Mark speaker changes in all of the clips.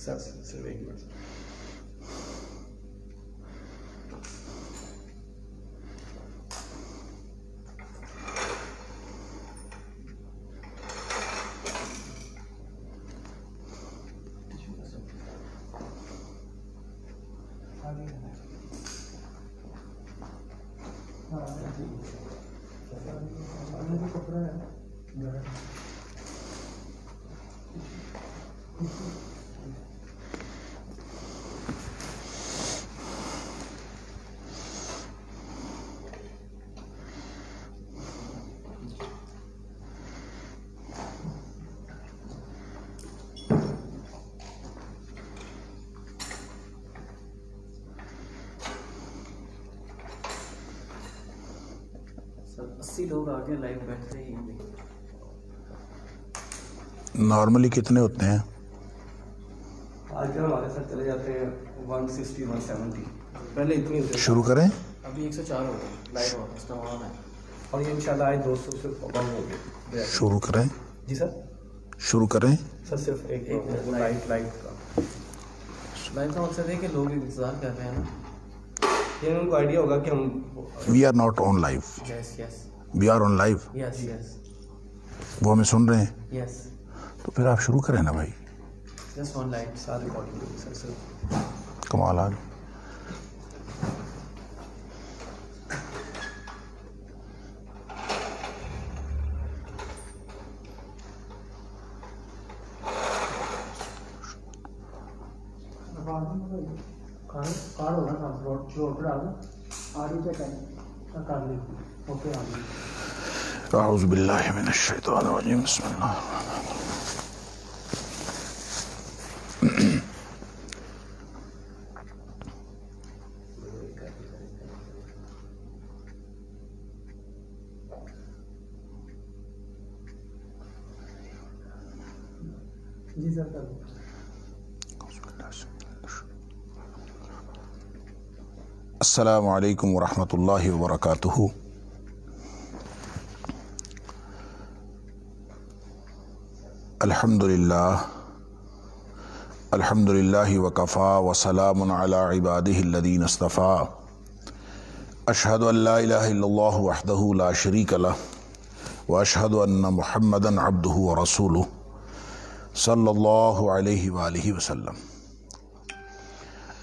Speaker 1: صرف ایک منٹ.
Speaker 2: لوگ آگے لائف بیٹھتے ہی.
Speaker 3: نارملی کتنے ہوتے ہیں؟
Speaker 1: آج کل ہمارے ساتھ چلے جاتے ہیں 160 170. پہلے اتنی ہوتے.
Speaker 3: شروع کریں.
Speaker 2: ابھی 104 ہوتے ہیں لائف استعمال ہے
Speaker 1: اور یہ انشاءاللہ آج 200 سے کم ہو گئے.
Speaker 3: شروع کریں.
Speaker 1: جی سر.
Speaker 3: شروع کریں
Speaker 1: سر. صرف ایک لائف کا
Speaker 2: مقصد ہے کہ لوگ انتظار کر رہے ہیں نا.
Speaker 1: یہ ان کو آئیڈیا ہوگا کہ ہم
Speaker 3: we are not on life.
Speaker 2: Yes yes
Speaker 3: we are on life.
Speaker 2: Yes yes.
Speaker 3: وہ ہمیں سن رہے ہیں.
Speaker 2: یس.
Speaker 3: تو پھر آپ شروع کریں نا بھائی.
Speaker 2: جسٹ آن لائف
Speaker 1: ساتھ ریکارڈنگ ہوگی سر.
Speaker 3: کمال آ اعوذ باللہ من الشیطان الرجیم. بسم اللہ الرحمن الرحیم.
Speaker 1: جی سر.
Speaker 3: السلام علیکم ورحمۃ اللہ وبرکاتہ. الحمد للہ وکفا وسلام علی عبادہ الذین اصطفیٰ. اشہد ان لا الہ الا اللہ وحدہ لا شریک لہ واشہد ان محمدا عبدہ ورسولہ صلی اللہ علیہ وآلہ وسلم.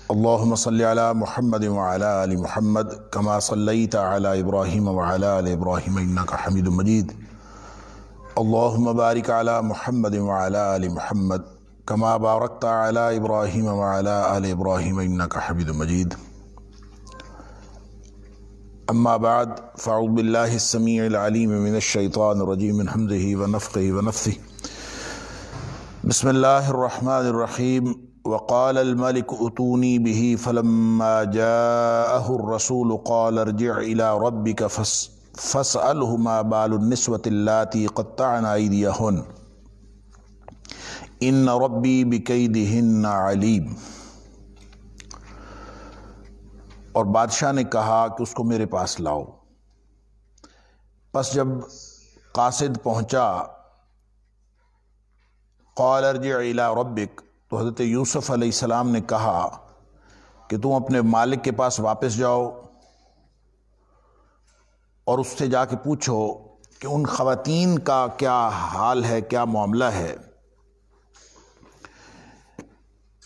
Speaker 3: اللہم صلی علی محمد وعلی آل محمد کما صلیت علی ابراہیم وعلی آل ابراہیم انک حمید مجید. اللہم بارک علی محمد وعلی آل محمد کما بارکت علی ابراہیم وعلی آل ابراہیم انک حمید مجید. اما بعد فاعوذ باللہ السمیع العلیم من الشیطان الرجیم من حمزہ ونفخہ ونفثہ. بسم اللہ الرحمن الرحیم. وقال الملك ائتوني به فلما جاءه الرسول قال ارجع إلى ربك فاسأله ما بال النسوة اللاتي قطعن أيديهن إن ربي بكيدهن عليم. اور بادشاہ نے کہا کہ اس کو میرے پاس لاؤ. پس جب قاصد پہنچا قال ارجع إلى ربك تو حضرت یوسف علیہ السلام نے کہا کہ تم اپنے مالک کے پاس واپس جاؤ اور اس سے جا کے پوچھو کہ ان خواتین کا کیا حال ہے، کیا معاملہ ہے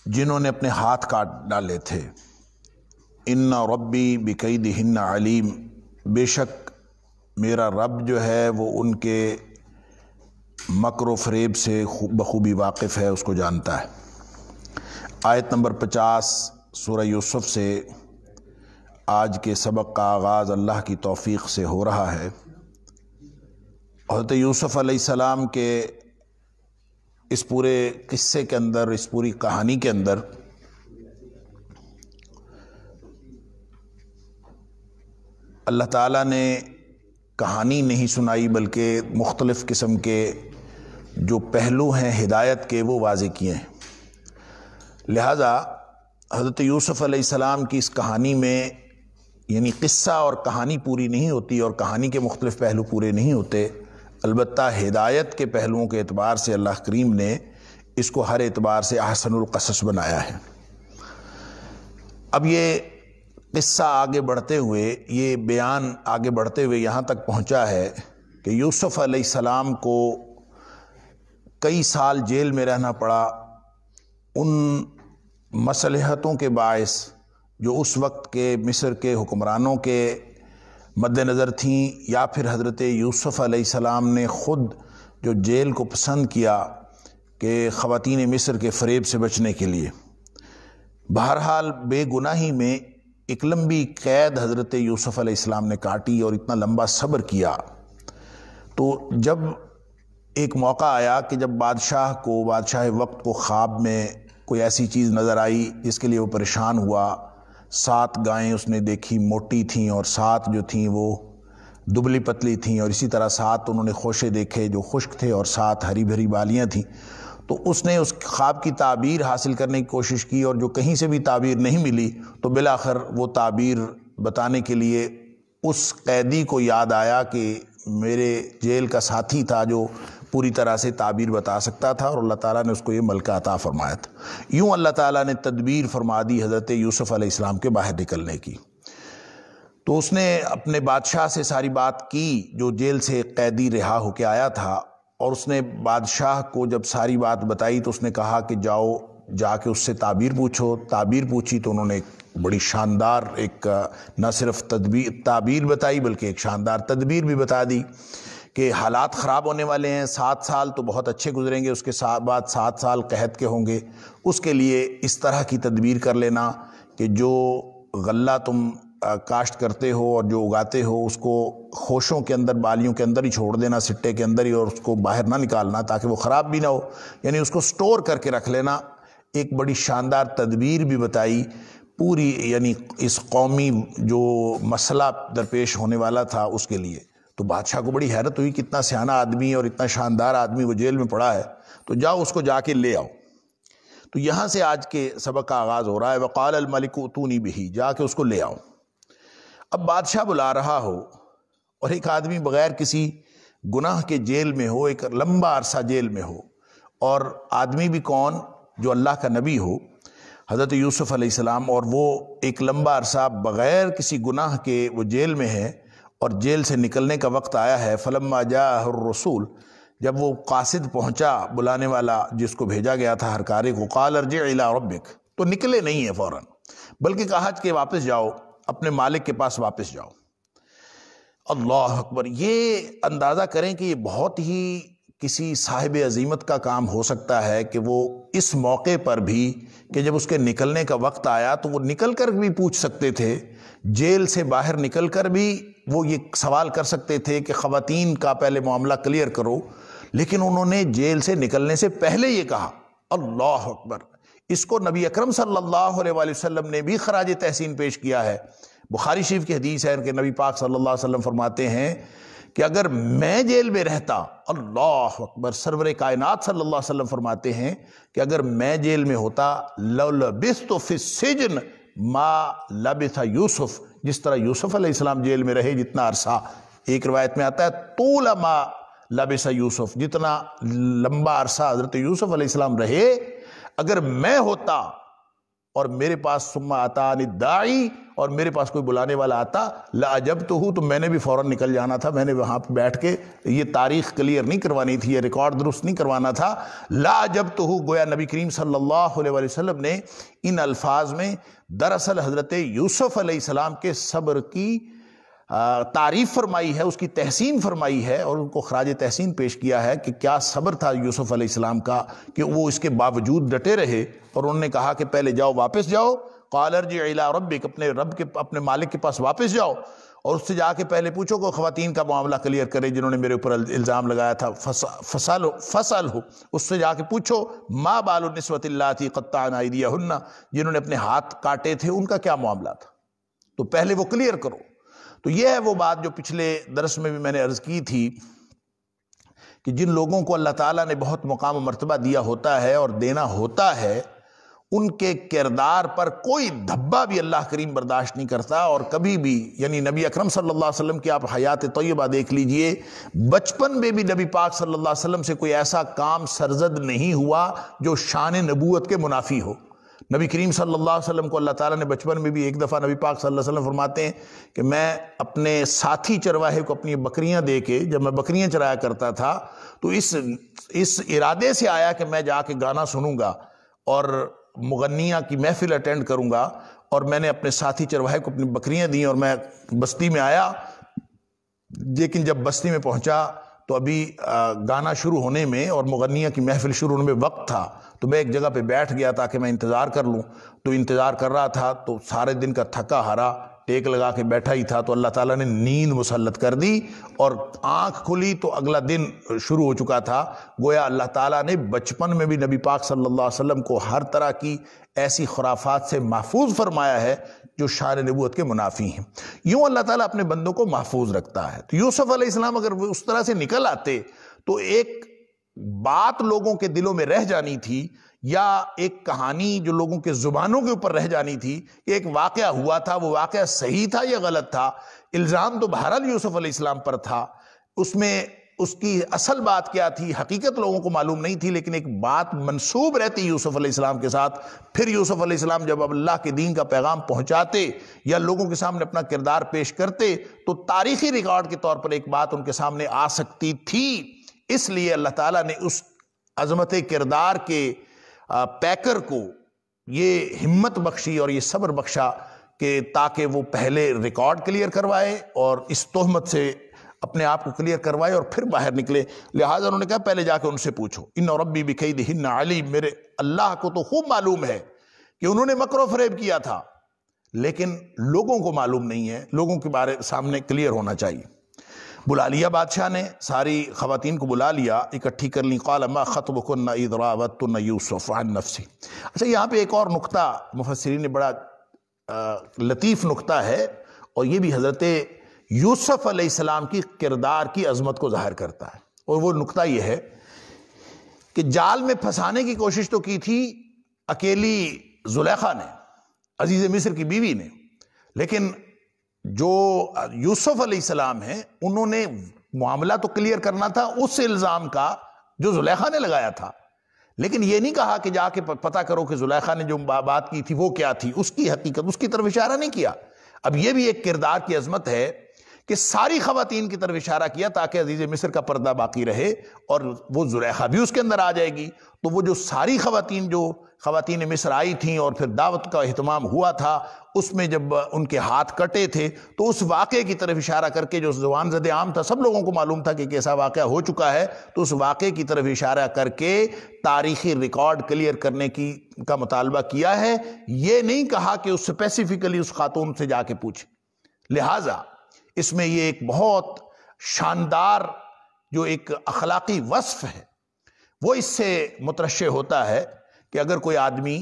Speaker 3: جنہوں نے اپنے ہاتھ کاٹ ڈالے تھے. ان ربی بکیدہن علیم. بے شک میرا رب جو ہے وہ ان کے مکر و فریب سے بخوبی واقف ہے، اس کو جانتا ہے. آیت نمبر 50 سورہ یوسف سے آج کے سبق کا آغاز اللہ کی توفیق سے ہو رہا ہے. حضرت یوسف علیہ السلام کے اس پورے قصے کے اندر، اس پوری کہانی کے اندر اللہ تعالیٰ نے کہانی نہیں سنائی بلکہ مختلف قسم کے جو پہلو ہیں ہدایت کے وہ واضح کیے ہیں. لہذا حضرت یوسف علیہ السلام کی اس کہانی میں یعنی قصہ اور کہانی پوری نہیں ہوتی اور کہانی کے مختلف پہلو پورے نہیں ہوتے، البتہ ہدایت کے پہلوؤں کے اعتبار سے اللہ کریم نے اس کو ہر اعتبار سے احسن القصص بنایا ہے۔ اب یہ قصہ آگے بڑھتے ہوئے، یہ بیان آگے بڑھتے ہوئے یہاں تک پہنچا ہے کہ یوسف علیہ السلام کو کئی سال جیل میں رہنا پڑا ان مصلحتوں کے باعث جو اس وقت کے مصر کے حکمرانوں کے مد نظر تھیں، یا پھر حضرت یوسف علیہ السلام نے خود جو جیل کو پسند کیا کہ خواتین مصر کے فریب سے بچنے کے لیے۔ بہرحال بے گناہی میں ایک لمبی قید حضرت یوسف علیہ السلام نے کاٹی اور اتنا لمبا صبر کیا۔ تو جب ایک موقع آیا کہ جب بادشاہ وقت کو خواب میں کوئی ایسی چیز نظر آئی جس کے لیے وہ پریشان ہوا، 7 گائیں اس نے دیکھی، موٹی تھیں، اور 7 جو تھیں وہ دبلی پتلی تھیں، اور اسی طرح 7 انہوں نے خوشے دیکھے جو خشک تھے، اور 7 ہری بھری بالیاں تھیں۔ تو اس نے اس خواب کی تعبیر حاصل کرنے کی کوشش کی، اور جو کہیں سے بھی تعبیر نہیں ملی تو بالآخر وہ تعبیر بتانے کے لیے اس قیدی کو یاد آیا کہ میرے جیل کا ساتھی تھا جو پوری طرح سے تعبیر بتا سکتا تھا، اور اللہ تعالیٰ نے اس کو یہ ملکہ عطا فرمایا تھا۔ یوں اللہ تعالیٰ نے تدبیر فرما دی حضرت یوسف علیہ السلام کے باہر نکلنے کی۔ تو اس نے اپنے بادشاہ سے ساری بات کی جو جیل سے قیدی رہا ہو کے آیا تھا، اور اس نے بادشاہ کو جب ساری بات بتائی تو اس نے کہا کہ جا کے اس سے تعبیر پوچھو۔ تعبیر پوچھی تو انہوں نے بڑی شاندار ایک نہ صرف تعبیر بتائی بلکہ ایک شاندار تدبیر بھی بتا دی کہ حالات خراب ہونے والے ہیں، 7 سال تو بہت اچھے گزریں گے، اس کے بعد 7 سال قحط کے ہوں گے، اس کے لیے اس طرح کی تدبیر کر لینا کہ جو غلہ تم کاشت کرتے ہو اور جو اگاتے ہو اس کو خوشوں کے اندر، بالیوں کے اندر ہی چھوڑ دینا، سٹے کے اندر ہی، اور اس کو باہر نہ نکالنا تاکہ وہ خراب بھی نہ ہو، یعنی اس کو سٹور کر کے رکھ لینا۔ ایک بڑی شاندار تدبیر بھی بتائی پوری، یعنی اس قومی جو مسئلہ درپیش ہونے والا تھا اس کے لیے۔ تو بادشاہ کو بڑی حیرت ہوئی کہ اتنا سیانہ آدمی اور اتنا شاندار آدمی وہ جیل میں پڑا ہے، تو جاؤ اس کو جا کے لے آؤ۔ تو یہاں سے آج کے سبق کا آغاز ہو رہا ہے، وقال الملک اتونی بہ، جا کے اس کو لے آؤ۔ اب بادشاہ بلا رہا ہو اور ایک آدمی بغیر کسی گناہ کے جیل میں ہو، ایک لمبا عرصہ جیل میں ہو، اور آدمی بھی کون؟ جو اللہ کا نبی ہو، حضرت یوسف علیہ السلام، اور وہ ایک لمبا عرصہ بغیر کسی گناہ کے وہ جیل میں ہے، اور جیل سے نکلنے کا وقت آیا ہے۔ فلما جاءہ الرسول، جب وہ قاصد پہنچا، بلانے والا جس کو بھیجا گیا تھا ہر کارے کو، قال ارجع الی ربک، تو نکلے نہیں ہیں فوراً، بلکہ کہا کہ واپس جاؤ، اپنے مالک کے پاس واپس جاؤ۔ اللہ اکبر! یہ اندازہ کریں کہ یہ بہت ہی کسی صاحب عظیمت کا کام ہو سکتا ہے کہ وہ اس موقع پر بھی، کہ جب اس کے نکلنے کا وقت آیا تو وہ نکل کر بھی پوچھ سکتے تھے، جیل سے باہر نکل کر بھی وہ یہ سوال کر سکتے تھے کہ خواتین کا پہلے معاملہ کلیئر کرو، لیکن انہوں نے جیل سے نکلنے سے پہلے یہ کہا۔ اللہ اکبر! اس کو نبی اکرم صلی اللہ علیہ وآلہ وسلم نے بھی خراج تحسین پیش کیا ہے۔ بخاری شریف کی حدیث ہے کہ نبی پاک صلی اللہ علیہ وسلم فرماتے ہیں کہ اگر میں جیل میں رہتا، اللہ اکبر، سرور کائنات صلی اللہ علیہ وسلم فرماتے ہیں کہ اگر میں جیل میں ہوتا، لَلَبِثْتُ فِي السِّجْنِ مَا لَبِثَ یوسف، جس طرح یوسف علیہ السلام جیل میں رہے جتنا عرصہ، ایک روایت میں آتا ہے طول ما لبث یوسف، جتنا لمبا عرصہ حضرت یوسف علیہ السلام رہے، اگر میں ہوتا اور میرے پاس ثم اتانی الداعی، اور میرے پاس کوئی بلانے والا آتا، لَأَجَبْتُهُ، تو میں نے بھی فوراً نکل جانا تھا، میں نے وہاں پہ بیٹھ کے یہ تاریخ کلیئر نہیں کروانی تھی، یہ ریکارڈ درست نہیں کروانا تھا۔ لَأَجَبْتُهُ، گویا نبی کریم صلی اللہ علیہ وآلہ وسلم نے ان الفاظ میں دراصل حضرت یوسف علیہ السلام کے صبر کی تعریف فرمائی ہے، اس کی تحسین فرمائی ہے، اور ان کو خراج تحسین پیش کیا ہے کہ کیا صبر تھا یوسف علیہ السلام کا کہ وہ اس کے باوجود ڈٹے رہے، اور انہوں نے کہا کہ پہلے جاؤ، واپس جاؤ، قال ارجع الی ربک، اپنے رب کے، اپنے مالک کے پاس واپس جاؤ، اور اس سے جا کے پہلے پوچھو کہ خواتین کا معاملہ کلیئر کرے جنہوں نے میرے اوپر الزام لگایا تھا، فسألہ، اس سے جا کے پوچھو ما بال النسوۃ اللاتی قطعن ایدیہن، جنہوں نے اپنے ہاتھ کاٹے تھے ان کا کیا معاملہ تھا، تو پہلے وہ کلیئر کرو۔ تو یہ ہے وہ بات جو پچھلے درس میں بھی میں نے عرض کی تھی کہ جن لوگوں کو اللہ تعالیٰ نے بہت مقام و مرتبہ دیا ہوتا ہے اور دینا ہوتا ہے، ان کے کردار پر کوئی دھبا بھی اللہ کریم برداشت نہیں کرتا، اور کبھی بھی، یعنی نبی اکرم صلی اللہ علیہ وسلم کی آپ حیات طیبہ دیکھ لیجئے، بچپن میں بھی نبی پاک صلی اللہ علیہ وسلم سے کوئی ایسا کام سرزد نہیں ہوا جو شان نبوت کے منافی ہو۔ نبی کریم صلی اللہ علیہ وسلم کو اللہ تعالیٰ نے بچپن میں بھی، ایک دفعہ نبی پاک صلی اللہ علیہ وسلم فرماتے ہیں کہ میں اپنے ساتھی چرواہے کو اپنی بکریاں دے کے، جب میں بکریاں چرایا کرتا تھا تو اس ارادے سے آیا کہ میں جا کے گانا سنوں گا اور مغنیہ کی محفل اٹینڈ کروں گا، اور میں نے اپنے ساتھی چرواہے کو اپنی بکریاں دیں اور میں بستی میں آیا، لیکن جب بستی میں پہنچا تو ابھی گانا شروع ہونے میں اور مغنیہ کی محفل شروع ہونے میں وقت تھا، تو میں ایک جگہ پہ بیٹھ گیا تاکہ میں انتظار کر لوں۔ تو انتظار کر رہا تھا تو سارے دن کا تھکا ہارا ٹیک لگا کے بیٹھا ہی تھا، تو اللہ تعالیٰ نے نیند مسلط کر دی اور آنکھ کھلی تو اگلا دن شروع ہو چکا تھا۔ گویا اللہ تعالیٰ نے بچپن میں بھی نبی پاک صلی اللہ علیہ وسلم کو ہر طرح کی ایسی خرافات سے محفوظ فرمایا ہے جو شان نبوت کے منافی ہیں۔ یوں اللہ تعالیٰ اپنے بندوں کو محفوظ رکھتا ہے۔ تو یوسف علیہ السلام اگر وہ اس طرح سے نکل آتے تو ایک بات لوگوں کے دلوں میں رہ جانی تھی، یا ایک کہانی جو لوگوں کے زبانوں کے اوپر رہ جانی تھی کہ ایک واقعہ ہوا تھا، وہ واقعہ صحیح تھا یا غلط تھا۔ الزام تو بہرحال یوسف علیہ السلام پر تھا، اس میں اس کی اصل بات کیا تھی حقیقت لوگوں کو معلوم نہیں تھی، لیکن ایک بات منسوب رہتی یوسف علیہ السلام کے ساتھ۔ پھر یوسف علیہ السلام جب اب اللہ کے دین کا پیغام پہنچاتے یا لوگوں کے سامنے اپنا کردار پیش کرتے تو تاریخی ریکارڈ کے طور پر ایک بات ان کے سامنے آ سکتی تھی۔ اس لیے اللہ تعالیٰ نے اس عظمت کردار کے پیکر کو یہ ہمت بخشی اور یہ صبر بخشا کہ تاکہ وہ پہلے ریکارڈ کلیئر کروائے اور اس تہمت سے اپنے آپ کو کلیئر کروائے اور پھر باہر نکلے۔ لہٰذا انہوں نے کہا پہلے جا کے ان سے پوچھو، ان ربی بکیدہن علیم، میرے اللہ کو تو خوب معلوم ہے کہ انہوں نے مکر و فریب کیا تھا، لیکن لوگوں کو معلوم نہیں ہے، لوگوں کے بارے سامنے کلیئر ہونا چاہیے۔ بلا لیا بادشاہ نے، ساری خواتین کو بلا لیا، اکٹھی کر لیں۔ قال ما خطبکن اذ راوتن یوسف عن نفسہ۔ اچھا، یہاں پہ ایک اور نقطہ مفسرین نے بڑا لطیف نقطہ ہے، اور یہ بھی حضرت یوسف علیہ السلام کی کردار کی عظمت کو ظاہر کرتا ہے، اور وہ نقطہ یہ ہے کہ جال میں پھنسانے کی کوشش تو کی تھی اکیلی زلیخا نے، عزیز مصر کی بیوی نے، لیکن جو یوسف علیہ السلام ہیں انہوں نے معاملہ تو کلیئر کرنا تھا اس الزام کا جو زلیخا نے لگایا تھا، لیکن یہ نہیں کہا کہ جا کے پتہ کرو کہ زلیخا نے جو بات کی تھی وہ کیا تھی، اس کی حقیقت، اس کی طرف اشارہ نہیں کیا۔ اب یہ بھی ایک کردار کی عظمت ہے کہ ساری خواتین کی طرف اشارہ کیا تاکہ عزیز مصر کا پردہ باقی رہے اور وہ زلیخا بھی اس کے اندر آ جائے گی۔ تو وہ جو ساری خواتین مصر آئی تھیں اور پھر دعوت کا اہتمام ہوا تھا، اس میں جب ان کے ہاتھ کٹے تھے تو اس واقعے کی طرف اشارہ کر کے، جو زبان زد عام تھا، سب لوگوں کو معلوم تھا کہ کیسا واقعہ ہو چکا ہے، تو اس واقعے کی طرف اشارہ کر کے تاریخی ریکارڈ کلیئر کرنے کا مطالبہ کیا ہے۔ یہ نہیں کہا کہ اس اسپیسیفکلی اس خاتون سے جا کے پوچھے۔ لہٰذا اس میں یہ ایک بہت شاندار جو ایک اخلاقی وصف ہے وہ اس سے مترشح ہوتا ہے کہ اگر کوئی آدمی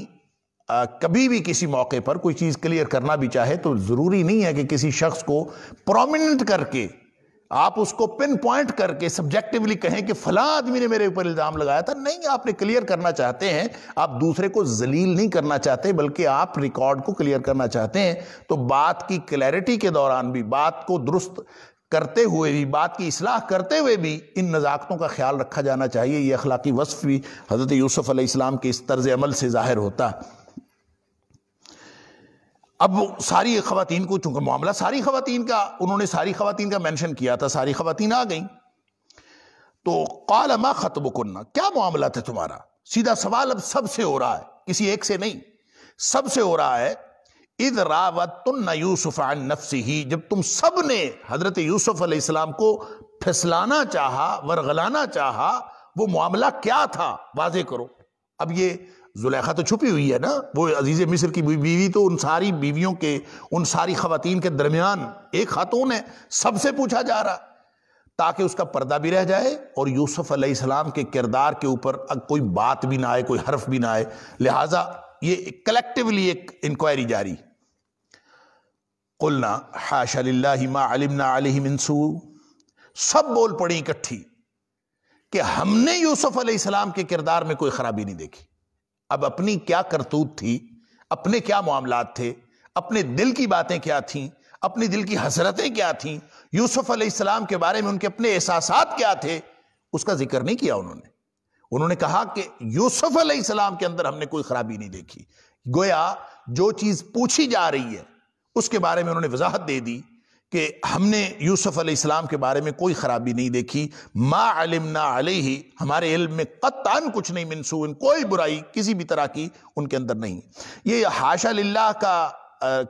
Speaker 3: کبھی بھی کسی موقع پر کوئی چیز کلیئر کرنا بھی چاہے تو ضروری نہیں ہے کہ کسی شخص کو پرومیننٹ کر کے آپ اس کو پن پوائنٹ کر کے سبجیکٹیولی کہیں کہ فلاں آدمی نے میرے اوپر الزام لگایا تھا۔ نہیں، آپ نے کلیئر کرنا چاہتے ہیں، آپ دوسرے کو ذلیل نہیں کرنا چاہتے بلکہ آپ ریکارڈ کو کلیئر کرنا چاہتے ہیں، تو بات کی کلیئرٹی کے دوران بھی، بات کو درست کرتے ہوئے بھی، بات کی اصلاح کرتے ہوئے بھی ان نزاکتوں کا خیال رکھا جانا چاہیے۔ یہ اخلاقی وصف بھی حضرت یوسف علیہ السلام کے اس طرز عمل سے ظاہر ہوتا ہے۔ اب ساری خواتین کو، چونکہ معاملہ ساری خواتین کا، انہوں نے ساری خواتین کا مینشن کیا تھا، ساری خواتین آ گئیں، تو قال ما خطبکن، کیا معاملہ ہے تمہارا؟ سیدھا سوال اب سب سے ہو رہا ہے، کسی ایک سے نہیں، سب سے ہو رہا ہے۔ اذ راوتن یوسف عن نفسہ، جب تم سب نے حضرت یوسف علیہ السلام کو پھسلانا چاہا، ورغلانا چاہا، وہ معاملہ کیا تھا؟ واضح کرو۔ اب یہ زلیخا تو چھپی ہوئی ہے نا، وہ عزیز مصر کی بیوی تو ان ساری بیویوں کے، ان ساری خواتین کے درمیان ایک خاتون ہے، سب سے پوچھا جا رہا تاکہ اس کا پردہ بھی رہ جائے اور یوسف علیہ السلام کے کردار کے اوپر کوئی بات بھی نہ آئے، کوئی حرف بھی نہ آئے۔ لہٰذا یہ کلیکٹیولی ایک انکوائری جاری۔ قلنا حاشا للہ ما علمنا علیہ من سوء، سب بول پڑی اکٹھی کہ ہم نے یوسف علیہ السلام کے کردار میں کوئی خرابی نہیں دیکھی، اب اپنی کیا کرتوت تھی، اپنے کیا معاملات تھے، اپنے دل کی باتیں کیا تھیں، اپنی دل کی حسرتیں کیا تھیں، یوسف علیہ السلام کے بارے میں ان کے اپنے احساسات کیا تھے، اس کا ذکر نہیں کیا انہوں نے کہا کہ یوسف علیہ السلام کے اندر ہم نے کوئی خرابی نہیں دیکھی. گویا جو چیز پوچھی جا رہی ہے اس کے بارے میں انہوں نے وضاحت دے دی کہ ہم نے یوسف علیہ السلام کے بارے میں کوئی خرابی نہیں دیکھی. ما علمنا علیہ، ہمارے علم میں قطعاً کچھ نہیں، من سوء، کوئی برائی کسی بھی طرح کی ان کے اندر نہیں. یہ حاشا للہ کا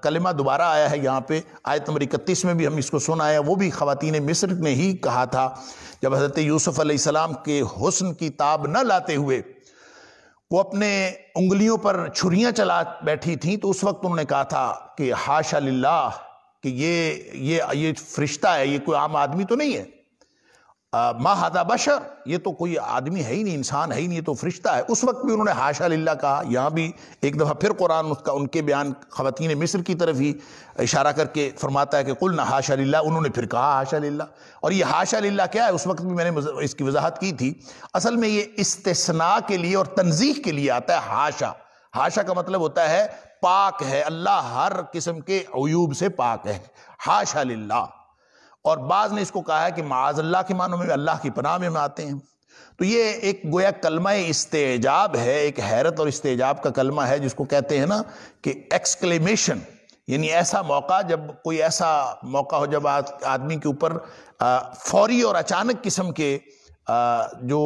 Speaker 3: کلمہ دوبارہ آیا ہے یہاں پہ آیت نمبر 31 میں بھی ہم اس کو سنا ہے. وہ بھی خواتین مصر نے ہی کہا تھا جب حضرت یوسف علیہ السلام کے حسن کی تاب نہ لاتے ہوئے وہ اپنے انگلیوں پر چھریاں چلا بیٹھی تھیں، تو اس وقت انہوں نے کہا تھا کہ حاشا للہ، کہ یہ فرشتہ ہے، یہ کوئی عام آدمی تو نہیں ہے. ما ھذا بشر، یہ تو کوئی آدمی ہے ہی نہیں، انسان ہے ہی نہیں، یہ تو فرشتہ ہے. اس وقت بھی انہوں نے حاشا للہ کہا. یہاں بھی ایک دفعہ پھر قرآن ان کے بیان خواتین مصر کی طرف ہی اشارہ کر کے فرماتا ہے کہ قلنا حاشا للہ، انہوں نے پھر کہا حاشا للہ. اور یہ حاشا للہ کیا ہے، اس وقت بھی میں نے اس کی وضاحت کی تھی. اصل میں یہ استثناء کے لیے اور تنزیہ کے لیے آتا ہے. حاشا، حاشا کا مطلب ہوتا ہے پاک ہے، اللہ ہر قسم کے عیوب سے پاک ہے. حاشا للہ. اور بعض نے اس کو کہا ہے کہ معاذ اللہ کے معنوں میں اللہ کی پناہ میں آتے ہیں. تو یہ ایک گویا کلمہ استعجاب ہے، ایک حیرت اور استعجاب کا کلمہ ہے جس کو کہتے ہیں نا کہ ایکسکلیمیشن، یعنی ایسا موقع، جب کوئی ایسا موقع ہو جب آدمی کے اوپر فوری اور اچانک قسم کے جو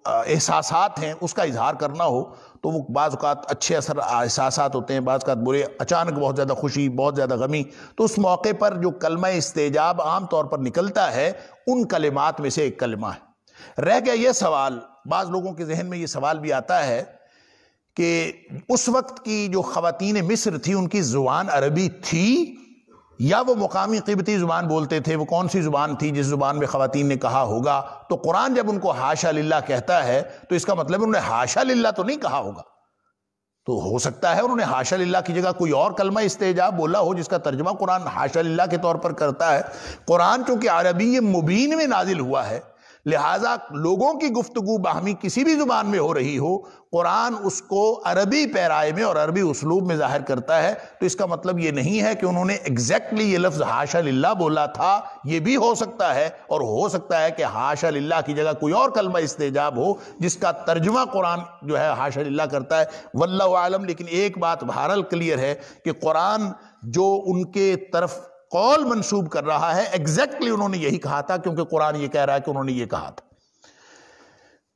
Speaker 3: احساسات ہیں اس کا اظہار کرنا ہو، تو وہ بعض اوقات اچھے احساسات ہوتے ہیں، بعض اوقات برے، اچانک بہت زیادہ خوشی، بہت زیادہ غمی. تو اس موقع پر جو کلمہ استعجاب عام طور پر نکلتا ہے ان کلمات میں سے ایک کلمہ ہے. رہ گیا یہ سوال، بعض لوگوں کے ذہن میں یہ سوال بھی آتا ہے کہ اس وقت کی جو خواتین مصر تھی ان کی زبان عربی تھی یا وہ مقامی قبطی زبان بولتے تھے؟ وہ کون سی زبان تھی جس زبان میں خواتین نے کہا ہوگا؟ تو قرآن جب ان کو حاشا للہ کہتا ہے تو اس کا مطلب انہوں نے حاشا للہ تو نہیں کہا ہوگا. تو ہو سکتا ہے انہوں نے حاشا للہ کی جگہ کوئی اور کلمہ استعجاب بولا ہو جس کا ترجمہ قرآن حاشا للہ کے طور پر کرتا ہے. قرآن چونکہ عربی مبین میں نازل ہوا ہے، لہٰذا لوگوں کی گفتگو باہمی کسی بھی زبان میں ہو رہی ہو، قرآن اس کو عربی پیرائے میں اور عربی اسلوب میں ظاہر کرتا ہے. تو اس کا مطلب یہ نہیں ہے کہ انہوں نے ایگزیکٹلی یہ لفظ حاشا للہ بولا تھا. یہ بھی ہو سکتا ہے، اور ہو سکتا ہے کہ حاشا للہ کی جگہ کوئی اور کلمہ استعجاب ہو جس کا ترجمہ قرآن جو ہے حاشا للہ کرتا ہے. واللہ عالم. لیکن ایک بات بہرحال کلیئر ہے کہ قرآن جو ان کے طرف قول منسوب کر رہا ہے ایگزیکٹلی انہوں نے یہی کہا تھا، کیونکہ قرآن یہ کہہ رہا ہے کہ انہوں نے یہ کہا تھا.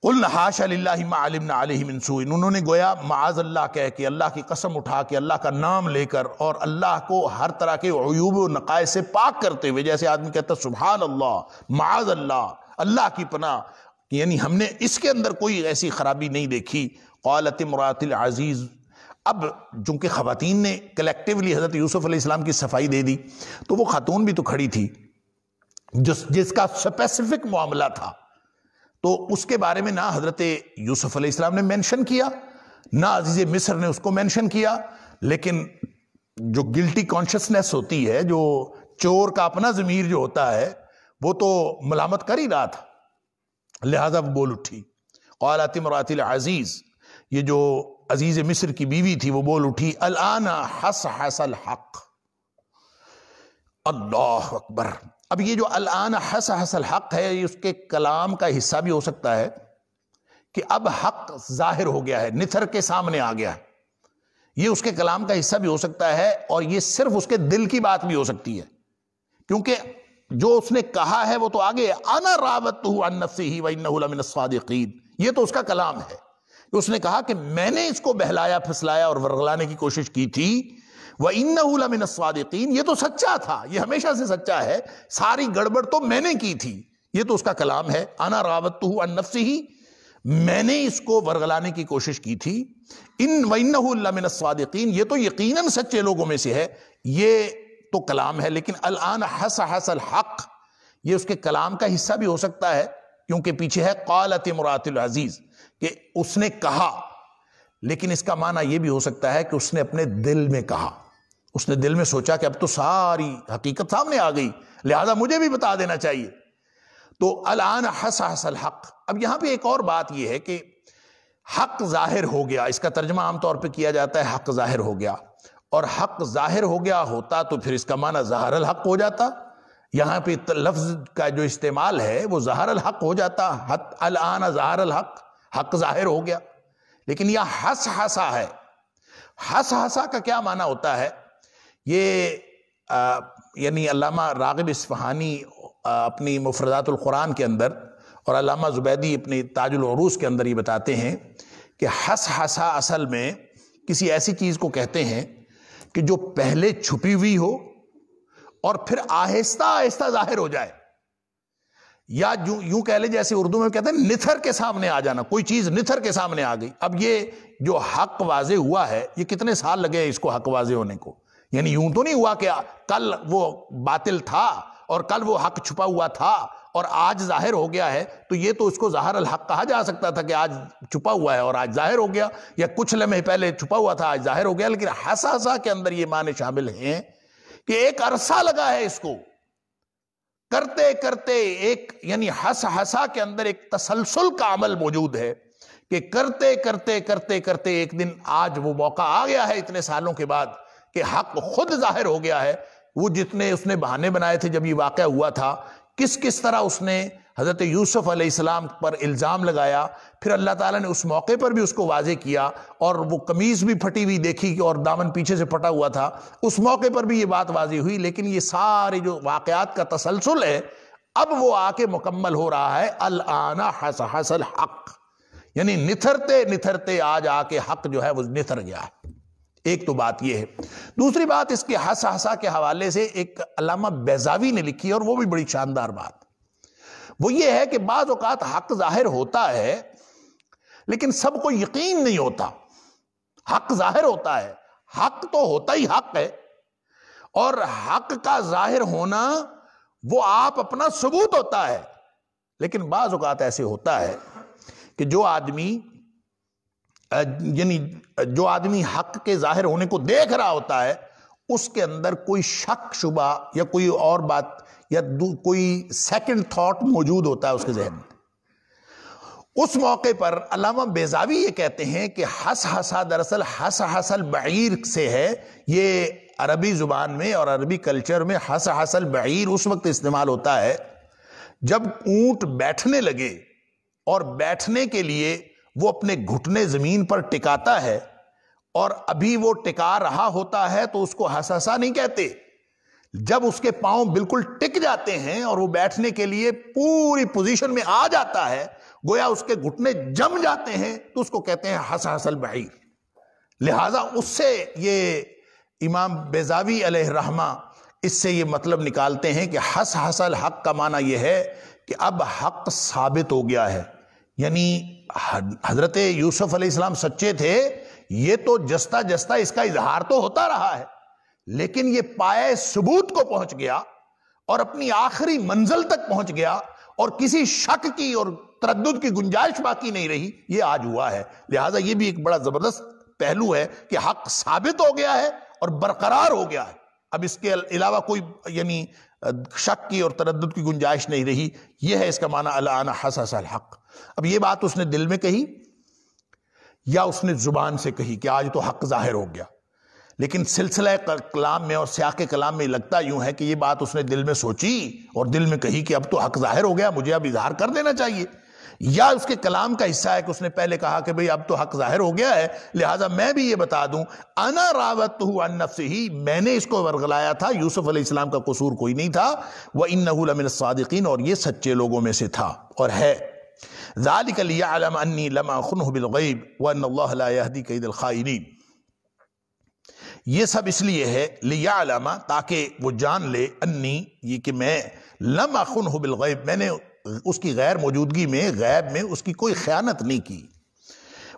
Speaker 3: قلنا حاشا للہ ما علمنا علیہ من سوء. انہوں نے گویا معاذ اللہ کہہ کے، اللہ کی قسم اٹھا کے، اللہ کا نام لے کر اور اللہ کو ہر طرح کے عیوب و نقائص سے پاک کرتے ہوئے، جیسے آدمی کہتا ہے سبحان اللہ، معاذ اللہ، اللہ کی پناہ، یعنی ہم نے اس کے اندر کوئی ایسی خرابی نہیں دیکھی. قالت امرأۃ العزیز. اب چونکہ خواتین نے کلیکٹیولی حضرت یوسف علیہ السلام کی صفائی دے دی، تو وہ خاتون بھی تو کھڑی تھی جس کا اسپیسیفک معاملہ تھا. تو اس کے بارے میں نہ حضرت یوسف علیہ السلام نے مینشن کیا، نہ عزیز مصر نے اس کو مینشن کیا. لیکن جو گلٹی کانشسنس ہوتی ہے، جو چور کا اپنا ضمیر جو ہوتا ہے، وہ تو ملامت کر ہی رہا تھا، لہذا وہ بول اٹھی. قالت امرأۃ العزیز، یہ جو عزیز مصر کی بیوی تھی وہ بول اٹھی الآن حصحص الحق. اللہ اکبر. اب یہ جو الآن حصحص الحق ہے، یہ اس کے کلام کا حصہ بھی ہو سکتا ہے کہ اب حق ظاہر ہو گیا ہے، نتھر کے سامنے آ گیا ہے. یہ اس کے کلام کا حصہ بھی ہو سکتا ہے، اور یہ صرف اس کے دل کی بات بھی ہو سکتی ہے، کیونکہ جو اس نے کہا ہے وہ تو آگے انا راودتہ عن نفسہ وانہ لمن الصادقین، یہ تو اس کا کلام ہے. اس نے کہا کہ میں نے اس کو بہلایا پھسلایا اور ورغلانے کی کوشش کی تھی. وَإِنَّهُ لَمِنَ الصَّادِقِينَ، یہ تو سچا تھا، یہ ہمیشہ سے سچا ہے، ساری گڑبڑ تو میں نے کی تھی. یہ تو اس کا کلام ہے. انا راودتہ عن نفسہ، میں نے اس کو ورغلانے کی کوشش کی تھی. وَإِنَّهُ لَمِنَ الصَّادِقِينَ، یہ تو یقیناً سچے لوگوں میں سے ہے. یہ تو کلام ہے. لیکن الآن حصحص الحق، یہ اس کے کلام کا حصہ بھی ہو سکتا ہے، کیونکہ پیچھے ہے قالت امرأۃ العزیز، کہ اس نے کہا. لیکن اس کا معنی یہ بھی ہو سکتا ہے کہ اس نے اپنے دل میں کہا، اس نے دل میں سوچا کہ اب تو ساری حقیقت سامنے آ گئی، لہذا مجھے بھی بتا دینا چاہیے. تو الآن حصحص الحق. اب یہاں پہ ایک اور بات یہ ہے کہ حق ظاہر ہو گیا، اس کا ترجمہ عام طور پہ کیا جاتا ہے حق ظاہر ہو گیا، اور حق ظاہر ہو گیا ہوتا تو پھر اس کا معنی ظہر الحق ہو جاتا. یہاں پہ لفظ کا جو استعمال ہے وہ ظہر الحق ہو جاتا، الآن ظہر الحق، حق ظاہر ہو گیا. لیکن یہ حس حسا ہے. حس حسا کا کیا معنی ہوتا ہے؟ یہ یعنی علامہ راغب اصفہانی اپنی مفردات القرآن کے اندر اور علامہ زبیدی اپنی تاج العروض کے اندر یہ بتاتے ہیں کہ حس حسا اصل میں کسی ایسی چیز کو کہتے ہیں کہ جو پہلے چھپی ہوئی ہو اور پھر آہستہ آہستہ ظاہر ہو جائے، یا یوں کہہ لیں جیسے اردو میں کہتے ہیں نتھر کے سامنے آ جانا، کوئی چیز نتھر کے سامنے آ گئی. اب یہ جو حق واضح ہوا ہے یہ کتنے سال لگے اس کو حق واضح ہونے کو؟ یعنی یوں تو نہیں ہوا کہ کل وہ باطل تھا اور کل وہ حق چھپا ہوا تھا اور آج ظاہر ہو گیا ہے، تو یہ تو اس کو ظاہر الحق کہا جا سکتا تھا کہ آج چھپا ہوا ہے اور آج ظاہر ہو گیا، یا کچھ لمحے پہلے چھپا ہوا تھا آج ظاہر ہو گیا. لیکن حساسا کے اندر یہ معنی شامل ہیں کہ ایک عرصہ لگا ہے اس کو کرتے کرتے، ایک یعنی حس حسا کے اندر ایک تسلسل کا عمل موجود ہے کہ کرتے کرتے کرتے کرتے ایک دن آج وہ موقع آ گیا ہے اتنے سالوں کے بعد کہ حق خود ظاہر ہو گیا ہے. وہ جتنے اس نے بہانے بنائے تھے جب یہ واقعہ ہوا تھا، کس طرح اس نے حضرت یوسف علیہ السلام پر الزام لگایا، پھر اللہ تعالیٰ نے اس موقع پر بھی اس کو واضح کیا، اور وہ قمیض بھی پھٹی ہوئی دیکھی اور دامن پیچھے سے پھٹا ہوا تھا، اس موقع پر بھی یہ بات واضح ہوئی. لیکن یہ سارے جو واقعات کا تسلسل ہے اب وہ آ کے مکمل ہو رہا ہے. الآن حس حس الحق، یعنی نتھرتے نتھرتے آج آ کے حق جو ہے وہ نتھر گیا ہے. ایک تو بات یہ ہے. دوسری بات اس کے حس حسا کے حوالے سے ایک علامہ بیضاوی نے لکھی ہے، اور وہ بھی بڑی شاندار بات، وہ یہ ہے کہ بعض اوقات حق ظاہر ہوتا ہے لیکن سب کو یقین نہیں ہوتا. حق ظاہر ہوتا ہے، حق تو ہوتا ہی حق ہے، اور حق کا ظاہر ہونا وہ آپ اپنا ثبوت ہوتا ہے. لیکن بعض اوقات ایسے ہوتا ہے کہ جو آدمی حق کے ظاہر ہونے کو دیکھ رہا ہوتا ہے اس کے اندر کوئی شک شبہ یا کوئی اور بات یا کوئی سیکنڈ تھاٹ موجود ہوتا ہے اس کے ذہن میں. اس موقع پر علامہ بیضاوی یہ کہتے ہیں کہ حس حسا دراصل حس حس البعیر سے ہے. یہ عربی زبان میں اور عربی کلچر میں حس حس البعیر اس وقت استعمال ہوتا ہے جب اونٹ بیٹھنے لگے اور بیٹھنے کے لیے وہ اپنے گھٹنے زمین پر ٹکاتا ہے اور ابھی وہ ٹکا رہا ہوتا ہے تو اس کو حس حسا نہیں کہتے. جب اس کے پاؤں بالکل ٹک جاتے ہیں اور وہ بیٹھنے کے لیے پوری پوزیشن میں آ جاتا ہے، گویا اس کے گھٹنے جم جاتے ہیں، تو اس کو کہتے ہیں حس حس البعیر. لہذا اس سے یہ امام بیضاوی علیہ الرحمہ اس سے یہ مطلب نکالتے ہیں کہ حس حس الحق کا معنی یہ ہے کہ اب حق ثابت ہو گیا ہے. یعنی حضرت یوسف علیہ السلام سچے تھے، یہ تو جستا جستا اس کا اظہار تو ہوتا رہا ہے، لیکن یہ پائے ثبوت کو پہنچ گیا اور اپنی آخری منزل تک پہنچ گیا اور کسی شک کی اور تردد کی گنجائش باقی نہیں رہی. یہ آج ہوا ہے. لہٰذا یہ بھی ایک بڑا زبردست پہلو ہے کہ حق ثابت ہو گیا ہے اور برقرار ہو گیا ہے. اب اس کے علاوہ کوئی یعنی شک کی اور تردد کی گنجائش نہیں رہی. یہ ہے اس کا معنی الآن حس حس الحق. اب یہ بات اس نے دل میں کہی یا اس نے زبان سے کہی کہ آج تو حق ظاہر ہو گیا، لیکن سلسلہ کلام میں اور سیاق کلام میں لگتا یوں ہے کہ یہ بات اس نے دل میں سوچی اور دل میں کہی کہ اب تو حق ظاہر ہو گیا، مجھے اب اظہار کر دینا چاہیے. یا اس کے کلام کا حصہ ہے کہ اس نے پہلے کہا کہ بھئی اب تو حق ظاہر ہو گیا ہے، لہٰذا میں بھی یہ بتا دوں انا راودتہ عن نفسہ، میں نے اس کو ورغلایا تھا، یوسف علیہ السلام کا قصور کوئی نہیں تھا، وانہ لمن الصادقین، اور یہ سچے لوگوں میں سے تھا اور ہے. ذالک لیعلم انی لم اخنہ بالغیب وان اللہ لا یہدی کید الخائنین. یہ سب اس لیے ہے لیعلم، تاکہ وہ جان لے، انی، یہ کہ میں لم اخنہ بالغیب، میں نے اس کی غیر موجودگی میں، غیب میں اس کی کوئی خیانت نہیں کی.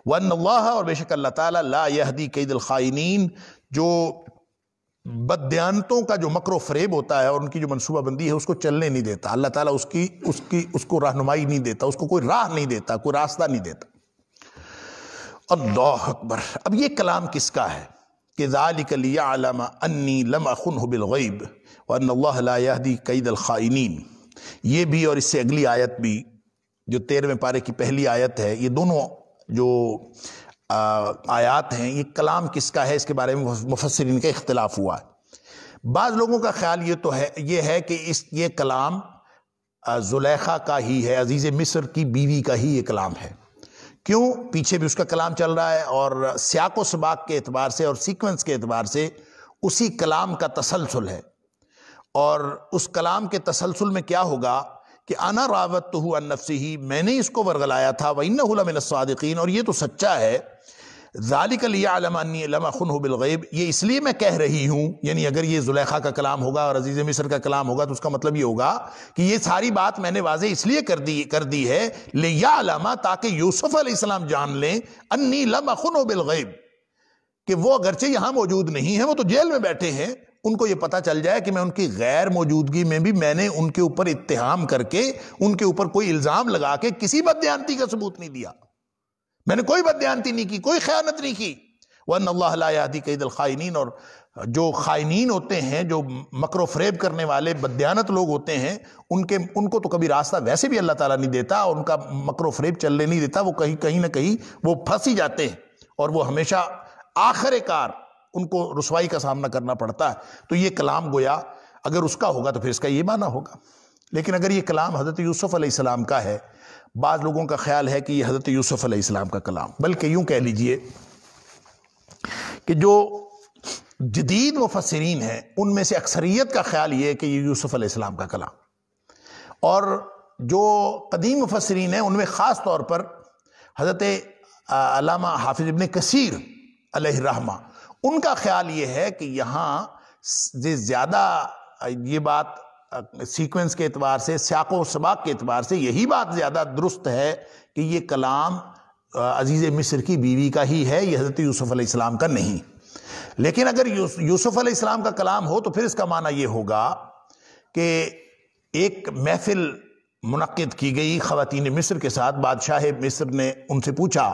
Speaker 3: وَأَنَّ اللَّهَ، اور بے شک اللہ تعالیٰ، لا یہدی کید الخائنین، جو بددیانتوں کا جو مکر و فریب ہوتا ہے اور ان کی جو منصوبہ بندی ہے اس کو چلنے نہیں دیتا. اللہ تعالیٰ اس کو رہنمائی نہیں دیتا، اس کو کوئی راہ نہیں دیتا، کوئی راستہ نہیں دیتا. اللہ اکبر. اب یہ کلام کس کا ہے کہ ذَلِكَ لِيَعْلَمَ أَنِّي لَمْ أَخُنْهُ بِالْغَيْبِ وَأَنَّ اللَّهَ لَا يَهْدِي كَيْدَ الْخَائِنِينَ. یہ بھی اور اس سے اگلی آیت بھی جو 13ویں پارے کی پہلی آیت ہے، یہ دونوں جو آیات ہیں یہ کلام کس کا ہے، اس کے بارے میں مفسرین کا اختلاف ہوا ہے۔ بعض لوگوں کا خیال یہ ہے کہ یہ کلام زلیخا کا ہی ہے، عزیز مصر کی بیوی کا ہی یہ کلام ہے۔ کیوں؟ پیچھے بھی اس کا کلام چل رہا ہے، اور سیاق و سباق کے اعتبار سے اور سیکوینس کے اعتبار سے اسی کلام کا تسلسل ہے۔ اور اس کلام کے تسلسل میں کیا ہوگا کہ انا راودتہ عن نفسہ، میں نے اس کو ورغلایا تھا، وانہ لمن الصادقین، اور یہ تو سچا ہے، ذالک لیعلم انی لم اخنہ بالغیب، یہ اس لیے میں کہہ رہی ہوں، یعنی اگر یہ زلیخا کا کلام ہوگا اور عزیز مصر کا کلام ہوگا تو اس کا مطلب یہ ہوگا کہ یہ ساری بات میں نے واضح اس لیے کر دی ہے لیعلم، تاکہ یوسف علیہ السلام جان لیں انی لم اخنہ بالغیب، کہ وہ اگرچہ یہاں موجود نہیں ہیں، وہ تو جیل میں بیٹھے ہیں، ان کو یہ پتہ چل جائے کہ میں ان کی غیر موجودگی میں بھی میں نے ان کے اوپر اتہام کر کے، ان کے اوپر کوئی الزام لگا کے کسی بددیانتی کا ثبوت نہیں دیا، میں نے کوئی بددیانتی نہیں کی، کوئی خیانت نہیں کی۔ وَأَنَّ اللَّهَ لَا يَهْدِي كَيْدَ الْخَائِنِينَ، اور جو خائنین ہوتے ہیں، جو مکر و فریب کرنے والے بددیانت لوگ ہوتے ہیں، ان کو تو کبھی راستہ ویسے بھی اللہ تعالیٰ نہیں دیتا، ان کا مکر و فریب چلنے نہیں دیتا، وہ کہیں نہ کہیں وہ پھنس ہی جاتے ہیں، اور وہ ہمیشہ آخر کار ان کو رسوائی کا سامنا کرنا پڑتا ہے۔ تو یہ کلام گویا اگر اس کا ہوگا تو پھر اس کا یہ معنی ہوگا، لیکن اگر یہ کلام حضرت یوسف علیہ السلام کا ہے، بعض لوگوں کا خیال ہے کہ یہ حضرت یوسف علیہ السلام کا کلام، بلکہ یوں کہہ لیجئے کہ جو جدید مفسرین ہیں ان میں سے اکثریت کا خیال یہ ہے کہ یہ یوسف علیہ السلام کا کلام، اور جو قدیم مفسرین ہیں ان میں خاص طور پر حضرت علامہ حافظ ابن کثیر علیہ الرحمہ، ان کا خیال یہ ہے کہ یہاں زیادہ یہ بات سیکوینس کے اعتبار سے، سیاق و سباق کے اعتبار سے یہی بات زیادہ درست ہے کہ یہ کلام عزیز مصر کی بیوی کا ہی ہے، یہ حضرت یوسف علیہ السلام کا نہیں۔ لیکن اگر یوسف علیہ السلام کا کلام ہو تو پھر اس کا معنی یہ ہوگا کہ ایک محفل منعقد کی گئی خواتین مصر کے ساتھ، بادشاہ مصر نے ان سے پوچھا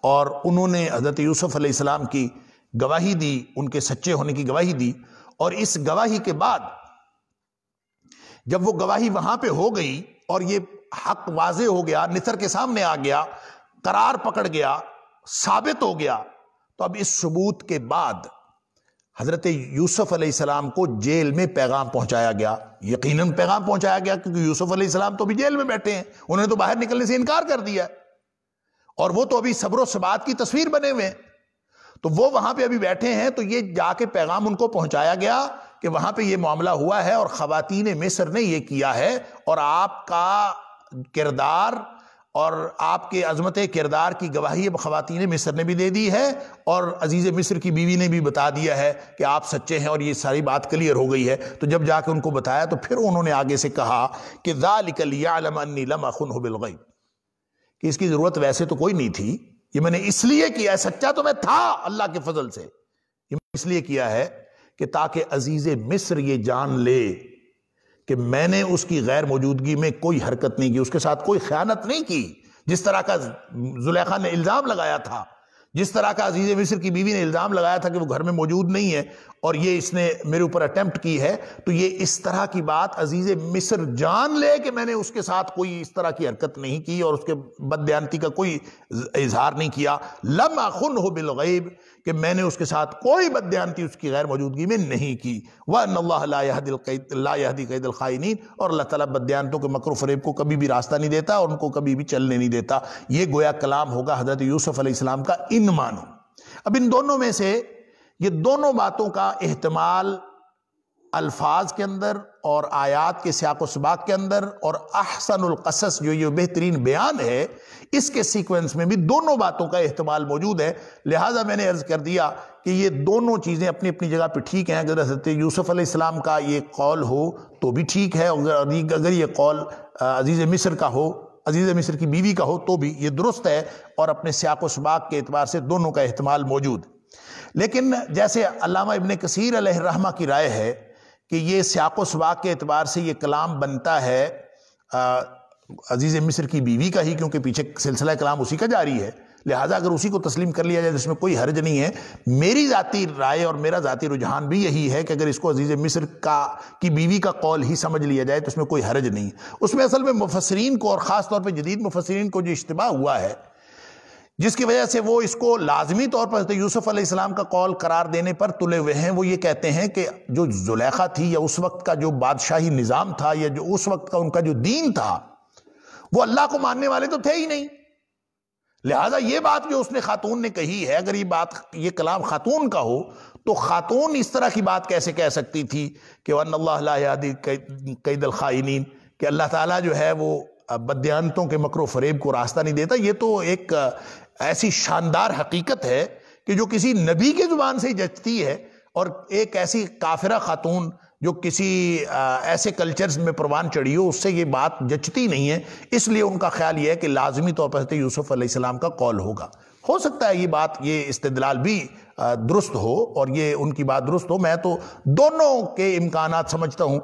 Speaker 3: اور انہوں نے حضرت یوسف علیہ السلام کی گواہی دی، ان کے سچے ہونے کی گواہی دی، اور اس گواہی کے بعد جب وہ گواہی وہاں پہ ہو گئی اور یہ حق واضح ہو گیا، نثر کے سامنے آ گیا، قرار پکڑ گیا، ثابت ہو گیا، تو اب اس ثبوت کے بعد حضرت یوسف علیہ السلام کو جیل میں پیغام پہنچایا گیا، یقیناً پیغام پہنچایا گیا، کیونکہ یوسف علیہ السلام تو بھی جیل میں بیٹھے ہیں، انہوں نے تو باہر نکلنے سے انکار کر دیا، اور وہ تو ابھی صبر و ثبات کی تصویر بنے ہوئے ہیں، تو وہ وہاں پہ ابھی بیٹھے ہیں، تو یہ جا کے پیغام ان کو پہنچایا گیا کہ وہاں پہ یہ معاملہ ہوا ہے اور خواتین مصر نے یہ کیا ہے، اور آپ کا کردار اور آپ کے عظمت کردار کی گواہی اب خواتین مصر نے بھی دے دی ہے، اور عزیز مصر کی بیوی نے بھی بتا دیا ہے کہ آپ سچے ہیں، اور یہ ساری بات کلیئر ہو گئی ہے۔ تو جب جا کے ان کو بتایا تو پھر انہوں نے آگے سے کہا کہ ذَلِكَ لِيَعْلَمَ أَنِّي لَمْ أَخُنْهُ بِالْغَيْبِ، کہ اس کی ضرورت ویسے تو کوئی نہیں تھی، یہ میں نے اس لیے کیا ہے، سچا تو میں تھا اللہ کے فضل سے، یہ میں اس لیے کیا ہے کہ تاکہ عزیز مصر یہ جان لے کہ میں نے اس کی غیر موجودگی میں کوئی حرکت نہیں کی، اس کے ساتھ کوئی خیانت نہیں کی، جس طرح کا زلیخا نے الزام لگایا تھا، جس طرح کا عزیز مصر کی بیوی نے الزام لگایا تھا کہ وہ گھر میں موجود نہیں ہے اور یہ اس نے میرے اوپر اٹیمپٹ کی ہے، تو یہ اس طرح کی بات عزیز مصر جان لے کہ میں نے اس کے ساتھ کوئی اس طرح کی حرکت نہیں کی اور اس کے بددیانتی کا کوئی اظہار نہیں کیا، لم اخنہ بالغیب، کہ میں نے اس کے ساتھ کوئی بددیانتی اس کی غیر موجودگی میں نہیں کی، وَأَنَّ اللَّهَ لَا يَهْدِي كَيْدَ الْخَائِنِينَ، اور اللہ تعالیٰ بددیانتوں کے مکر و فریب کو کبھی بھی راستہ نہیں دیتا اور ان کو کبھی بھی چلنے نہیں دیتا۔ یہ گویا کلام ہوگا حضرت یوسف علیہ السلام کا ان معنوں۔ اب ان دونوں میں سے یہ دونوں باتوں کا احتمال الفاظ کے اندر اور آیات کے سیاق و سباق کے اندر، اور احسن القصص جو یہ بہترین بیان ہے، اس کے سیکوینس میں بھی دونوں باتوں کا احتمال موجود ہے، لہٰذا میں نے عرض کر دیا کہ یہ دونوں چیزیں اپنی اپنی جگہ پہ ٹھیک ہیں۔ اگر حضرت یوسف علیہ السلام کا یہ قول ہو تو بھی ٹھیک ہے، اگر یہ قول عزیز مصر کا ہو، عزیز مصر کی بیوی کا ہو، تو بھی یہ درست ہے، اور اپنے سیاق و سباق کے اعتبار سے دونوں کا احتمال موجود۔ لیکن جیسے علامہ ابن کثیر علیہ الرحمہ کی رائے ہے کہ یہ سیاق و سباق کے اعتبار سے یہ کلام بنتا ہے عزیز مصر کی بیوی کا ہی، کیونکہ پیچھے سلسلہ کلام اسی کا جاری ہے، لہٰذا اگر اسی کو تسلیم کر لیا جائے تو اس میں کوئی حرج نہیں ہے۔ میری ذاتی رائے اور میرا ذاتی رجحان بھی یہی ہے کہ اگر اس کو عزیز مصر کی بیوی کا قول ہی سمجھ لیا جائے تو اس میں کوئی حرج نہیں۔ اس میں اصل میں مفسرین کو، اور خاص طور پہ جدید مفسرین کو جو اشتباہ ہوا ہے، جس کی وجہ سے وہ اس کو لازمی طور پر حضرت یوسف علیہ السلام کا قول قرار دینے پر تلے ہوئے ہیں. وہ یہ کہتے ہیں کہ جو زلیخا تھی یا اس وقت کا جو بادشاہی نظام تھا یا جو اس وقت کا ان کا جو دین تھا وہ اللہ کو ماننے والے تو تھے ہی نہیں. لہٰذا یہ بات جو اس نے خاتون نے کہی ہے، اگر یہ کلام خاتون کا ہو تو خاتون اس طرح کی بات کیسے کہہ سکتی تھی کہ وَأَنَّ اللَّهَ لَا يَهْدِي كَيْدَ الْخَائِنِينَ، کہ اللہ تعالیٰ جو ہے وہ بددیانتوں کے مکر و فریب کو راستہ نہیں دیتا. یہ تو ایک ایسی شاندار حقیقت ہے کہ جو کسی نبی کے زبان سے ہی جچتی ہے، اور ایک ایسی کافرہ خاتون جو کسی ایسے کلچرز میں پروان چڑھی ہو اس سے یہ بات جچتی نہیں ہے. اس لیے ان کا خیال یہ ہے کہ لازمی طور پر حضرت یوسف علیہ السلام کا قول ہوگا. ہو سکتا ہے یہ بات، یہ استدلال بھی درست ہو اور یہ ان کی بات درست ہو. میں تو دونوں کے امکانات سمجھتا ہوں.